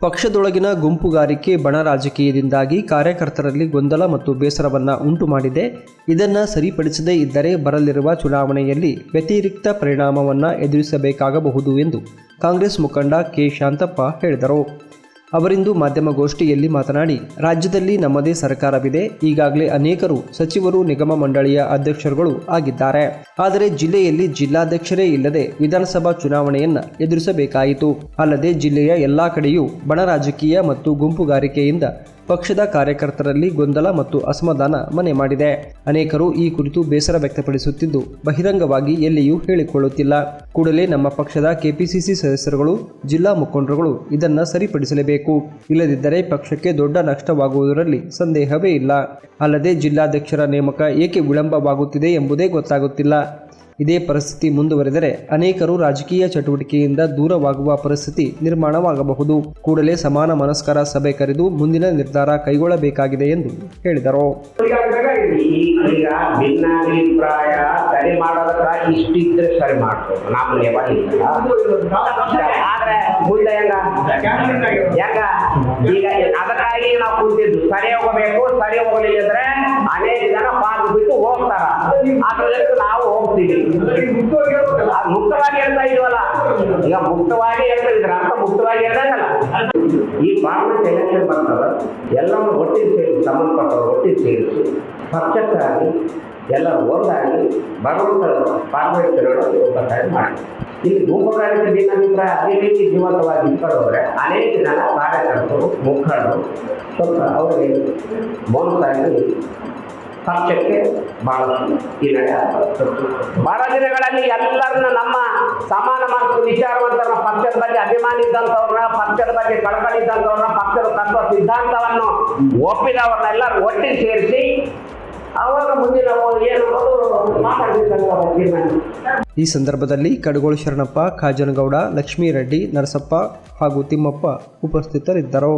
ಪಕ್ಷದೊಳಗಿನ ಗುಂಪುಗಾರಿಕೆ ಬಣ ರಾಜಕೀಯದಿಂದಾಗಿ ಕಾರ್ಯಕರ್ತರಲ್ಲಿ ಗೊಂದಲ ಮತ್ತು ಬೇಸರವನ್ನು ಉಂಟು ಮಾಡಿದೆ. ಇದನ್ನು ಸರಿಪಡಿಸದೇ ಇದ್ದರೆ ಬರಲಿರುವ ಚುನಾವಣೆಯಲ್ಲಿ ವ್ಯತಿರಿಕ್ತ ಪರಿಣಾಮವನ್ನು ಎದುರಿಸಬೇಕಾಗಬಹುದು ಎಂದು ಕಾಂಗ್ರೆಸ್ ಮುಖಂಡ ಕೆ ಶಾಂತಪ್ಪ ಹೇಳಿದರು. ಅವರಿಂದು ಮಾಧ್ಯಮಗೋಷ್ಠಿಯಲ್ಲಿ ಮಾತನಾಡಿ, ರಾಜ್ಯದಲ್ಲಿ ನಮ್ಮದೇ ಸರ್ಕಾರವಿದೆ. ಈಗಾಗಲೇ ಅನೇಕರು ಸಚಿವರು ನಿಗಮ ಮಂಡಳಿಯ ಅಧ್ಯಕ್ಷರುಗಳು ಆಗಿದ್ದಾರೆ. ಆದರೆ ಜಿಲ್ಲೆಯಲ್ಲಿ ಜಿಲ್ಲಾಧ್ಯಕ್ಷರೇ ಇಲ್ಲದೆ ವಿಧಾನಸಭಾ ಚುನಾವಣೆಯನ್ನು ಎದುರಿಸಬೇಕಾಯಿತು. ಅಲ್ಲದೆ ಜಿಲ್ಲೆಯ ಎಲ್ಲಾ ಕಡೆಯೂ ಬಣ ರಾಜಕೀಯ ಮತ್ತು ಗುಂಪುಗಾರಿಕೆಯಿಂದ ಪಕ್ಷದ ಕಾರ್ಯಕರ್ತರಲ್ಲಿ ಗೊಂದಲ ಮತ್ತು ಅಸಮಾಧಾನ ಮನೆ ಮಾಡಿದೆ. ಅನೇಕರು ಈ ಕುರಿತು ಬೇಸರ ವ್ಯಕ್ತಪಡಿಸುತ್ತಿದ್ದು ಬಹಿರಂಗವಾಗಿ ಎಲ್ಲಿಯೂ ಹೇಳಿಕೊಳ್ಳುತ್ತಿಲ್ಲ. ಕೂಡಲೇ ನಮ್ಮ ಪಕ್ಷದ ಕೆಪಿಸಿಸಿ ಸದಸ್ಯರುಗಳು, ಜಿಲ್ಲಾ ಮುಖಂಡರುಗಳು ಇದನ್ನು ಸರಿಪಡಿಸಲೇಬೇಕು. ಇಲ್ಲದಿದ್ದರೆ ಪಕ್ಷಕ್ಕೆ ದೊಡ್ಡ ನಷ್ಟವಾಗುವುದರಲ್ಲಿ ಸಂದೇಹವೇ ಇಲ್ಲ. ಅಲ್ಲದೆ ಜಿಲ್ಲಾಧ್ಯಕ್ಷರ ನೇಮಕ ಏಕೆ ವಿಳಂಬವಾಗುತ್ತಿದೆ ಎಂಬುದೇ ಗೊತ್ತಾಗುತ್ತಿಲ್ಲ. ಇದೇ ಪರಿಸ್ಥಿತಿ ಮುಂದುವರೆದರೆ ಅನೇಕರು ರಾಜಕೀಯ ಚಟುವಟಿಕೆಯಿಂದ ದೂರವಾಗುವ ಪರಿಸ್ಥಿತಿ ನಿರ್ಮಾಣವಾಗಬಹುದು. ಕೂಡಲೇ ಸಮಾನ ಮನಸ್ಕರ ಸಭೆ ಕರೆದು ಮುಂದಿನ ನಿರ್ಧಾರ ಕೈಗೊಳ್ಳಬೇಕಾಗಿದೆ ಎಂದು ಹೇಳಿದರು. ಈಗ ಭಿನ್ನಾಭಿಪ್ರಾಯ ಸರಿ ಮಾಡೋದಕ್ಕ ಇಷ್ಟಿದ್ರೆ ಸರಿ ಮಾಡ್ಬೋದು. ಆದ್ರೆ ಮುಂದೆ ಹೆಂಗ ಈಗ ಅದಕ್ಕಾಗಿ ನಾವು ಕೂತಿದ್ದು ಸರಿ ಹೋಗಬೇಕು. ಸರಿ ಹೋಗಲಿದ್ರೆ ಅನೇಕ ಜನ ಪಾಸ್ ಬಿಟ್ಟು ಹೋಗ್ತಾರ. ಅದ್ರದಕ್ಕೆ ನಾವು ಹೋಗ್ತೀವಿ. ಮುಕ್ತವಾಗಿ ಹೇಳ್ತಾ ಇದೀವಲ್ಲ, ಈಗ ಮುಕ್ತವಾಗಿ ಹೇಳ್ತಾ ಇದ್ರ ಅರ್ಥ ಮುಕ್ತವಾಗಿ ಹೇಳ್ದಂಗಲ್ಲ. ಈ ಪಾರ್ಲಿಮೆಂಟ್ ಎಲೆಕ್ಷನ್ ಬರ್ತದ, ಎಲ್ಲವನ್ನು ಒಟ್ಟಿಗೆ ಸೇರಿಸಿ, ಸಂಬಂಧಪಟ್ಟವರು ಒಟ್ಟಿಗೆ ಸೇರಿಸಿ ಪಕ್ಷಕ್ಕಾಗಿ ಎಲ್ಲರೂ ಒಂದಾಗಿ ಭಗವಂತ ಪಾರ್ಲಿಮೆಂಟ್ ಚುನಾವಣೆ ಒಪ್ಪತ್ತಾಗಿ ಮಾಡಿ ಇಲ್ಲಿ ಗುಂಪುಗಾರಿಕೆ ಭಿನ್ನಾಭಿಪ್ರಾಯ ಅದೇ ರೀತಿ ಜೀವಂತವಾಗಿ ಇಟ್ಕೊಂಡೋದ್ರೆ ಅನೇಕ ಜನ ಕಾರ್ಯಕರ್ತರು ಮುಖಂಡರು ಸ್ವಲ್ಪ ಅವರಿಗೆ ಮೌನವಾಗಿ ಪಕ್ಷಕ್ಕೆ ಬಹಳ ದಿನಗಳಲ್ಲಿ ಎಲ್ಲರನ್ನ ನಮ್ಮ ಸಮಾನ ಮನಸ್ಸು ವಿಚಾರವಂತರ ಪಕ್ಷದ ಬಗ್ಗೆ ಅಭಿಮಾನಿ ಇದ್ದಂಥವ್ರನ್ನ, ಪಕ್ಷದ ಬಗ್ಗೆ ಕಳಕಳಿ ಇದ್ದಂಥವ್ರನ್ನ, ಪಕ್ಷದ ತತ್ವ ಸಿದ್ಧಾಂತವನ್ನು ಒಪ್ಪಿದವ್ರನ್ನ ಎಲ್ಲರೂ ಒಟ್ಟಿಗೆ ಸೇರಿಸಿ ಅವಾಗ ಮುಂದಿನ ಏನು ಮಾತಾಡಬೇಕಂತ. ಈ ಸಂದರ್ಭದಲ್ಲಿ ಕಡಗೋಳು ಶರಣಪ್ಪ, ಕಾಜನಗೌಡ, ಲಕ್ಷ್ಮೀ ರೆಡ್ಡಿ, ನರಸಪ್ಪ ಹಾಗೂ ತಿಮ್ಮಪ್ಪ ಉಪಸ್ಥಿತರಿದ್ದರು.